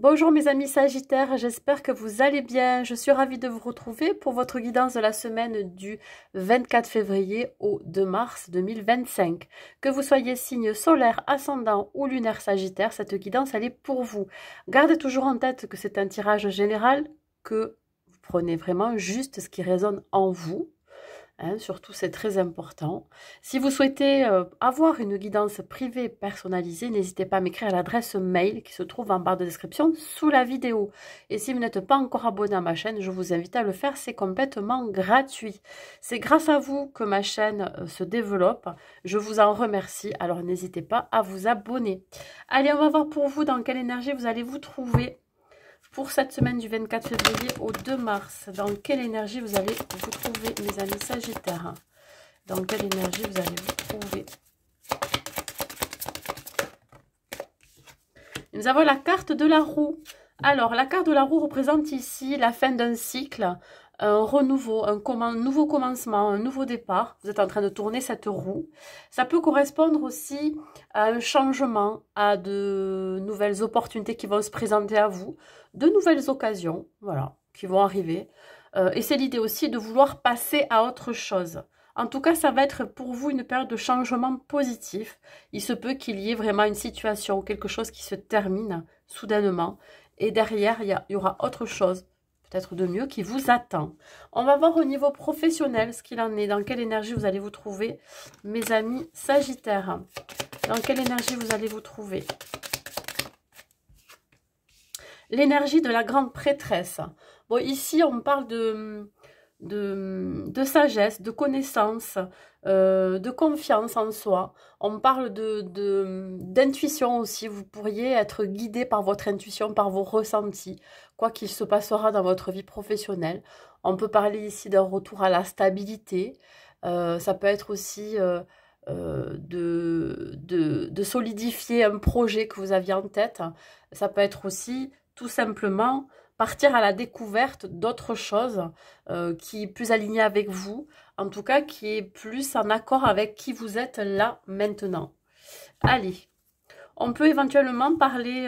Bonjour mes amis Sagittaires, j'espère que vous allez bien. Je suis ravie de vous retrouver pour votre guidance de la semaine du 24 février au 2 mars 2025. Que vous soyez signe solaire, ascendant ou lunaire Sagittaire, cette guidance elle est pour vous. Gardez toujours en tête que c'est un tirage général, que vous prenez vraiment juste ce qui résonne en vous. Surtout, c'est très important. Si vous souhaitez avoir une guidance privée personnalisée, n'hésitez pas à m'écrire à l'adresse mail qui se trouve en barre de description sous la vidéo. Et si vous n'êtes pas encore abonné à ma chaîne, je vous invite à le faire, c'est complètement gratuit. C'est grâce à vous que ma chaîne se développe. Je vous en remercie, alors n'hésitez pas à vous abonner. Allez, on va voir pour vous dans quelle énergie vous allez vous trouver pour cette semaine du 24 février au 2 mars. Dans quelle énergie vous allez vous trouver, mes amis Sagittaires? Dans quelle énergie vous allez vous trouver? Nous avons la carte de la roue. Alors, la carte de la roue représente ici la fin d'un cycle, un renouveau, nouveau commencement, un nouveau départ. Vous êtes en train de tourner cette roue. Ça peut correspondre aussi à un changement, à de nouvelles opportunités qui vont se présenter à vous, de nouvelles occasions, voilà, qui vont arriver. Et c'est l'idée aussi de vouloir passer à autre chose. En tout cas, ça va être pour vous une période de changement positif. Il se peut qu'il y ait vraiment une situation ou quelque chose qui se termine soudainement. Et derrière, il y aura autre chose, peut-être de mieux, qui vous attend. On va voir au niveau professionnel ce qu'il en est. Dans quelle énergie vous allez vous trouver, mes amis Sagittaires? Dans quelle énergie vous allez vous trouver? L'énergie de la grande prêtresse. Bon, ici, on parle de sagesse, de connaissance, de confiance en soi. On parle d'intuition aussi. Vous pourriez être guidé par votre intuition, par vos ressentis, quoi qu'il se passera dans votre vie professionnelle. On peut parler ici d'un retour à la stabilité. Ça peut être aussi de solidifier un projet que vous aviez en tête. Ça peut être aussi tout simplement partir à la découverte d'autres choses qui est plus aligné avec vous, en tout cas qui est plus en accord avec qui vous êtes là maintenant. Allez, on peut éventuellement parler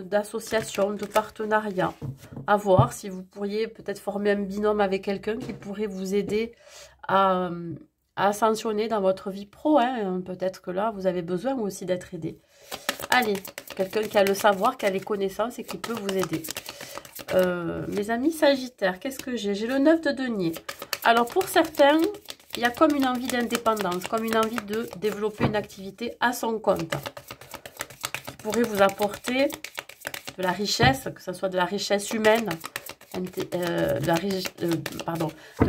d'association, de partenariat, à voir si vous pourriez peut-être former un binôme avec quelqu'un qui pourrait vous aider à ascensionner dans votre vie pro. Peut-être que là, vous avez besoin aussi d'être aidé. Allez, quelqu'un qui a le savoir, qui a les connaissances et qui peut vous aider. Mes amis Sagittaires, qu'est-ce que j'ai? J'ai le 9 de denier. Alors pour certains, il y a comme une envie d'indépendance, comme une envie de développer une activité à son compte, qui pourrait vous apporter de la richesse, que ce soit de la richesse humaine, de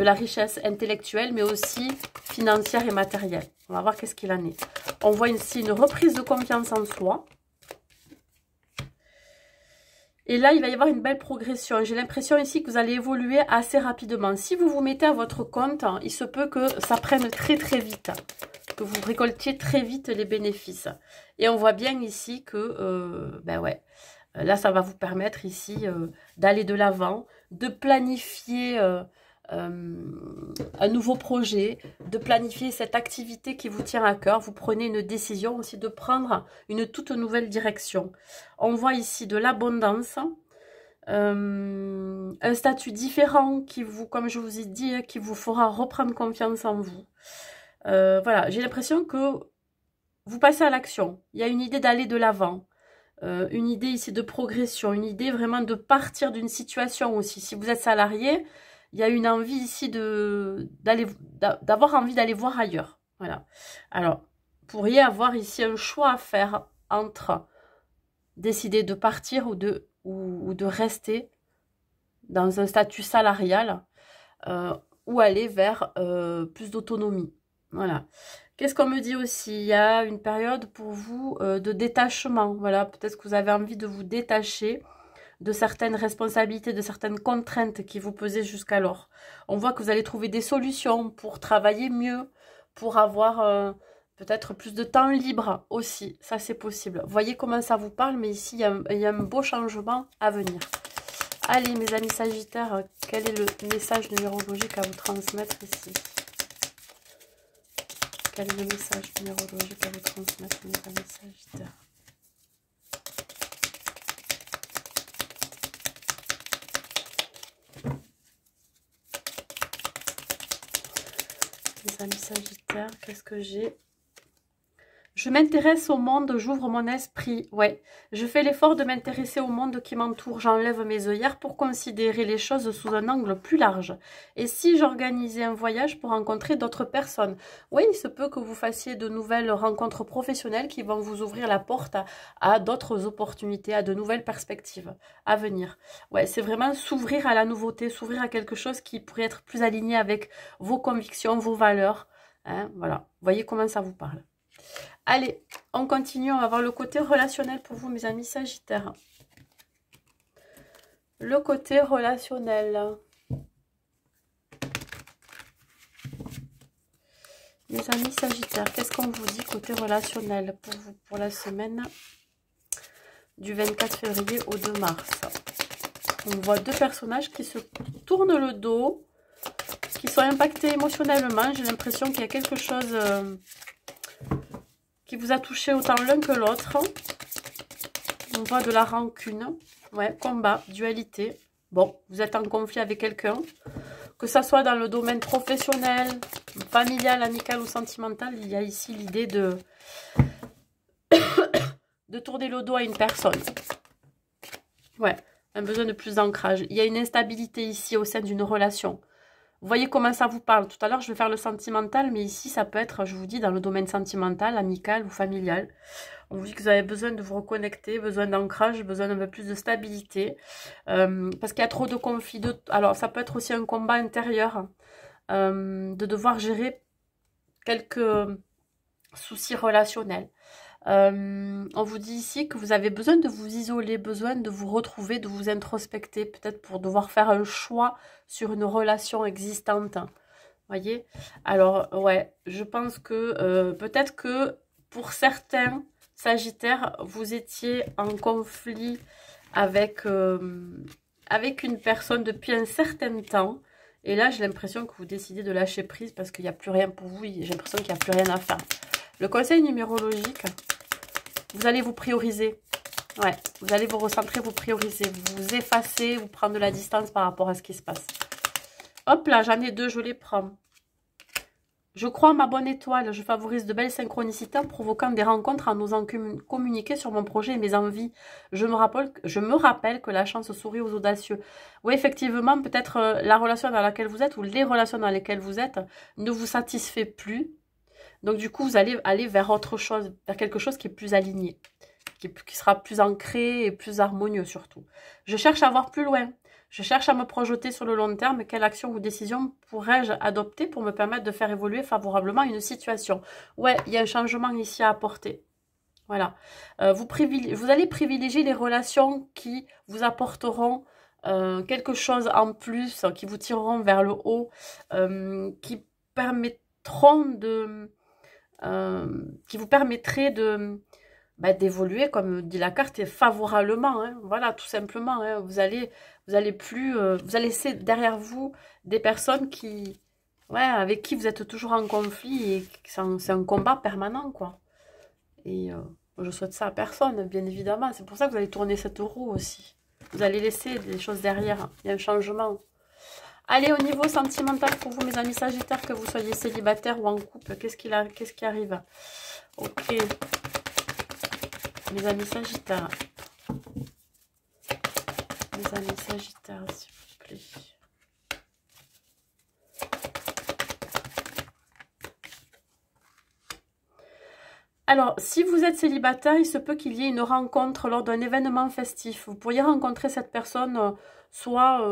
la richesse intellectuelle, mais aussi financière et matérielle. On va voir qu'est-ce qu'il en est. On voit ici une reprise de confiance en soi. Et là, il va y avoir une belle progression. J'ai l'impression ici que vous allez évoluer assez rapidement. Si vous vous mettez à votre compte, il se peut que ça prenne très très vite. Que vous récoltiez très vite les bénéfices. Et on voit bien ici que, là, ça va vous permettre ici d'aller de l'avant, de planifier un nouveau projet, de planifier cette activité qui vous tient à cœur. Vous prenez une décision aussi de prendre une toute nouvelle direction. On voit ici de l'abondance, un statut différent qui vous, comme je vous ai dit, qui vous fera reprendre confiance en vous. Voilà, j'ai l'impression que vous passez à l'action. Il y a une idée d'aller de l'avant. Une idée ici de progression, une idée vraiment de partir d'une situation aussi. Si vous êtes salarié, il y a une envie ici d'avoir envie d'aller voir ailleurs. Voilà. Alors, vous pourriez avoir ici un choix à faire entre décider de partir ou de rester dans un statut salarial ou aller vers plus d'autonomie. Voilà. Qu'est-ce qu'on me dit aussi? Il y a une période pour vous de détachement. Voilà, peut-être que vous avez envie de vous détacher de certaines responsabilités, de certaines contraintes qui vous pesaient jusqu'alors. On voit que vous allez trouver des solutions pour travailler mieux, pour avoir peut-être plus de temps libre aussi. Ça, c'est possible. Voyez comment ça vous parle, mais ici, il y a un beau changement à venir. Allez, mes amis Sagittaires, quel est le message numérologique à vous transmettre ici? Quel est le message numérologique à vous transmettre, mes amis Sagittaires? mes amis Sagittaires, qu'est-ce que j'ai? Je m'intéresse au monde, j'ouvre mon esprit. Ouais, je fais l'effort de m'intéresser au monde qui m'entoure. J'enlève mes œillères pour considérer les choses sous un angle plus large. Et si j'organisais un voyage pour rencontrer d'autres personnes? Oui, il se peut que vous fassiez de nouvelles rencontres professionnelles qui vont vous ouvrir la porte à d'autres opportunités, à de nouvelles perspectives à venir. Ouais, c'est vraiment s'ouvrir à la nouveauté, s'ouvrir à quelque chose qui pourrait être plus aligné avec vos convictions, vos valeurs. Hein, voilà, voyez comment ça vous parle. Allez, on continue, on va voir le côté relationnel pour vous, mes amis Sagittaires. Le côté relationnel. Mes amis Sagittaires, qu'est-ce qu'on vous dit côté relationnel pour vous, pour la semaine du 24 février au 2 mars? On voit deux personnages qui se tournent le dos, qui sont impactés émotionnellement. J'ai l'impression qu'il y a quelque chose... qui vous a touché autant l'un que l'autre. On voit de la rancune. Ouais, combat, dualité. Bon, vous êtes en conflit avec quelqu'un. Que ça soit dans le domaine professionnel, familial, amical ou sentimental, il y a ici l'idée de tourner le dos à une personne. Ouais, un besoin de plus d'ancrage. Il y a une instabilité ici au sein d'une relation. Vous voyez comment ça vous parle. Tout à l'heure, je vais faire le sentimental, mais ici, ça peut être, je vous dis, dans le domaine sentimental, amical ou familial. On vous dit que vous avez besoin de vous reconnecter, besoin d'ancrage, besoin d'un peu plus de stabilité. Parce qu'il y a trop de conflits. Alors, ça peut être aussi un combat intérieur, de devoir gérer quelques soucis relationnels. On vous dit ici que vous avez besoin de vous isoler, besoin de vous retrouver, de vous introspecter, peut-être pour devoir faire un choix sur une relation existante. Voyez? Alors, ouais, je pense que peut-être que pour certains Sagittaires, vous étiez en conflit avec, avec une personne depuis un certain temps. Et là, j'ai l'impression que vous décidez de lâcher prise parce qu'il n'y a plus rien pour vous. J'ai l'impression qu'il n'y a plus rien à faire. Le conseil numérologique, vous allez vous prioriser. Ouais, vous allez vous recentrer, vous prioriser, vous effacer, vous prendre de la distance par rapport à ce qui se passe. Hop là, j'en ai deux, je les prends. Je crois en ma bonne étoile, je favorise de belles synchronicités en provoquant des rencontres, en osant communiquer sur mon projet et mes envies. Je me rappelle que la chance sourit aux audacieux. Oui, effectivement, peut-être la relation dans laquelle vous êtes ou les relations dans lesquelles vous êtes ne vous satisfait plus. Donc du coup, vous allez aller vers autre chose, vers quelque chose qui est plus aligné, qui sera plus ancré et plus harmonieux surtout. Je cherche à voir plus loin. Je cherche à me projeter sur le long terme. Quelle action ou décision pourrais-je adopter pour me permettre de faire évoluer favorablement une situation? Ouais, il y a un changement ici à apporter. Voilà. Vous allez privilégier les relations qui vous apporteront quelque chose en plus, qui vous tireront vers le haut, qui permettront de... qui vous permettraient de... d'évoluer, comme dit la carte, et favorablement, hein. Voilà, tout simplement, hein. Vous allez laisser derrière vous des personnes qui, ouais, avec qui vous êtes toujours en conflit et c'est un combat permanent, quoi. Et je souhaite ça à personne, bien évidemment. C'est pour ça que vous allez tourner cette roue aussi. Vous allez laisser des choses derrière. Il y a un changement. Allez, au niveau sentimental, pour vous, mes amis Sagittaires, que vous soyez célibataire ou en couple, qu'est-ce qui arrive? Ok. Mes amis Sagittaires. Mes amis Sagittaires, s'il vous plaît. Alors, si vous êtes célibataire, il se peut qu'il y ait une rencontre lors d'un événement festif. Vous pourriez rencontrer cette personne soit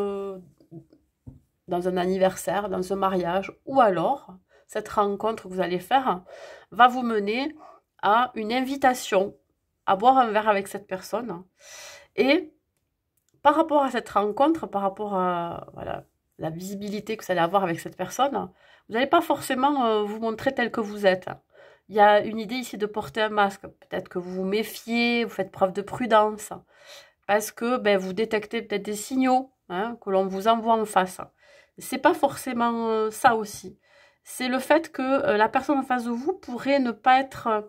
dans un anniversaire, dans un mariage, ou alors, cette rencontre que vous allez faire va vous mener à une invitation à boire un verre avec cette personne. Et par rapport à cette rencontre, par rapport à voilà, la visibilité que vous allez avoir avec cette personne, vous n'allez pas forcément vous montrer tel que vous êtes. Il y a une idée ici de porter un masque. Peut-être que vous vous méfiez, vous faites preuve de prudence, parce que vous détectez peut-être des signaux que l'on vous envoie en face. C'est pas forcément ça aussi. C'est le fait que la personne en face de vous pourrait ne pas être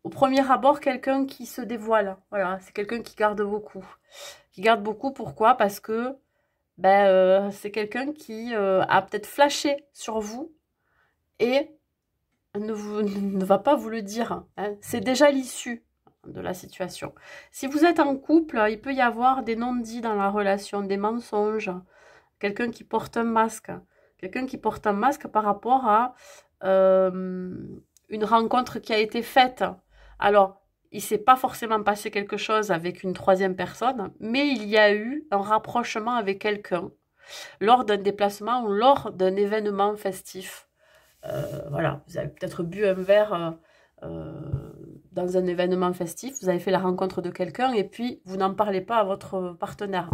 au premier abord quelqu'un qui se dévoile. Voilà, c'est quelqu'un qui garde beaucoup. Qui garde beaucoup, pourquoi? Parce que c'est quelqu'un qui a peut-être flashé sur vous et ne va pas vous le dire. Hein. C'est déjà l'issue de la situation. Si vous êtes en couple, il peut y avoir des non-dits dans la relation, des mensonges, quelqu'un qui porte un masque. Quelqu'un qui porte un masque par rapport à une rencontre qui a été faite. Alors, il ne s'est pas forcément passé quelque chose avec une troisième personne, mais il y a eu un rapprochement avec quelqu'un lors d'un déplacement ou lors d'un événement festif. Voilà, vous avez peut-être bu un verre dans un événement festif, vous avez fait la rencontre de quelqu'un et puis vous n'en parlez pas à votre partenaire,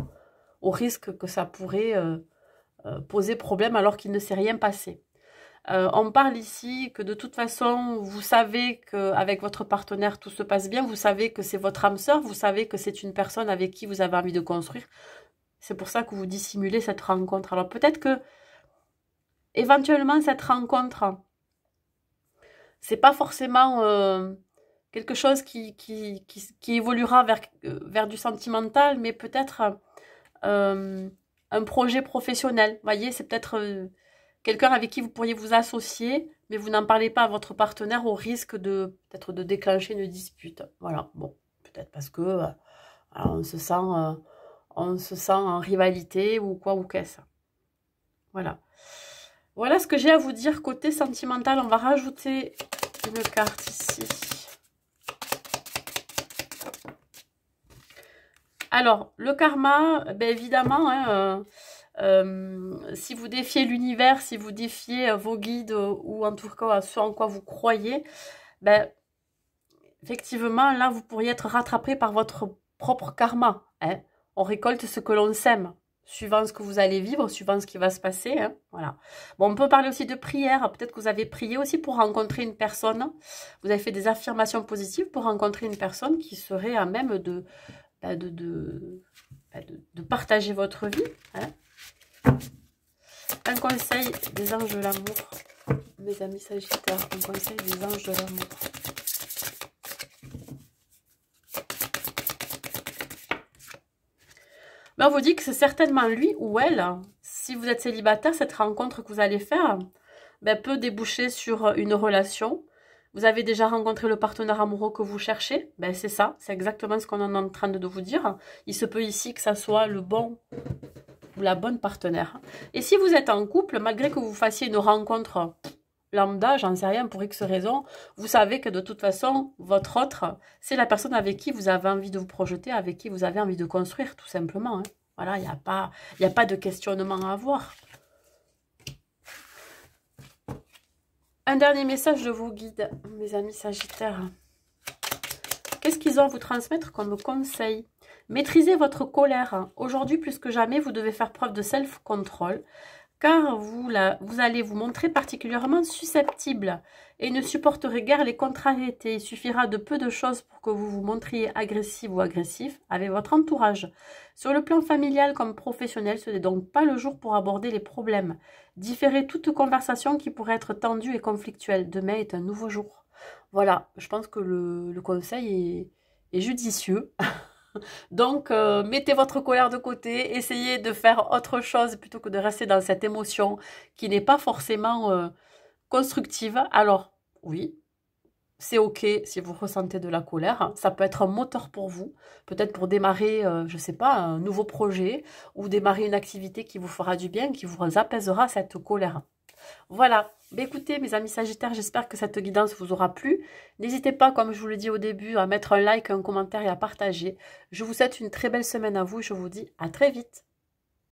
au risque que ça pourrait poser problème alors qu'il ne s'est rien passé. On parle ici que de toute façon, vous savez qu'avec votre partenaire, tout se passe bien, vous savez que c'est votre âme sœur, vous savez que c'est une personne avec qui vous avez envie de construire. C'est pour ça que vous dissimulez cette rencontre. Alors peut-être que, éventuellement, cette rencontre, c'est pas forcément quelque chose qui évoluera vers du sentimental, mais peut-être un projet professionnel. Vous voyez, c'est peut-être quelqu'un avec qui vous pourriez vous associer, mais vous n'en parlez pas à votre partenaire au risque peut-être de déclencher une dispute. Voilà, bon, peut-être parce que on se sent en rivalité ou quoi ou qu'est-ce. Voilà. Voilà ce que j'ai à vous dire côté sentimental. On va rajouter une carte ici. Alors, le karma, évidemment, hein, si vous défiez l'univers, si vous défiez vos guides ou en tout cas ce en quoi vous croyez, effectivement, là, vous pourriez être rattrapé par votre propre karma. Hein. On récolte ce que l'on sème, suivant ce que vous allez vivre, suivant ce qui va se passer. Hein. Voilà. Bon, on peut parler aussi de prière. Peut-être que vous avez prié aussi pour rencontrer une personne. Vous avez fait des affirmations positives pour rencontrer une personne qui serait à même de partager votre vie. Hein. Un conseil des anges de l'amour, mes amis sagittaires, un conseil des anges de l'amour. On vous dit que c'est certainement lui ou elle, si vous êtes célibataire, cette rencontre que vous allez faire peut déboucher sur une relation. Vous avez déjà rencontré le partenaire amoureux que vous cherchez, c'est ça, c'est exactement ce qu'on est en train de vous dire. Il se peut ici que ça soit le bon ou la bonne partenaire. Et si vous êtes en couple, malgré que vous fassiez une rencontre lambda, j'en sais rien, pour X raison, vous savez que de toute façon, votre autre, c'est la personne avec qui vous avez envie de vous projeter, avec qui vous avez envie de construire, tout simplement. Hein. Voilà, il n'y a pas de questionnement à avoir. Un dernier message de vos guides, mes amis sagittaires. Qu'est-ce qu'ils ont à vous transmettre comme conseil? Maîtrisez votre colère. Aujourd'hui, plus que jamais, vous devez faire preuve de self-control, car vous allez vous montrer particulièrement susceptible et ne supporterez guère les contrariétés. Il suffira de peu de choses pour que vous vous montriez agressive ou agressif avec votre entourage. Sur le plan familial comme professionnel, ce n'est donc pas le jour pour aborder les problèmes. Différez toute conversation qui pourrait être tendue et conflictuelle. Demain est un nouveau jour. Voilà, je pense que le conseil est judicieux. Donc, mettez votre colère de côté, essayez de faire autre chose plutôt que de rester dans cette émotion qui n'est pas forcément constructive. Alors, oui, c'est ok si vous ressentez de la colère. Ça peut être un moteur pour vous, peut-être pour démarrer, je ne sais pas, un nouveau projet ou démarrer une activité qui vous fera du bien, qui vous apaisera cette colère. Voilà, écoutez mes amis sagittaires, j'espère que cette guidance vous aura plu. N'hésitez pas, comme je vous le dis au début, à mettre un like, un commentaire et à partager. Je vous souhaite une très belle semaine à vous et je vous dis à très vite.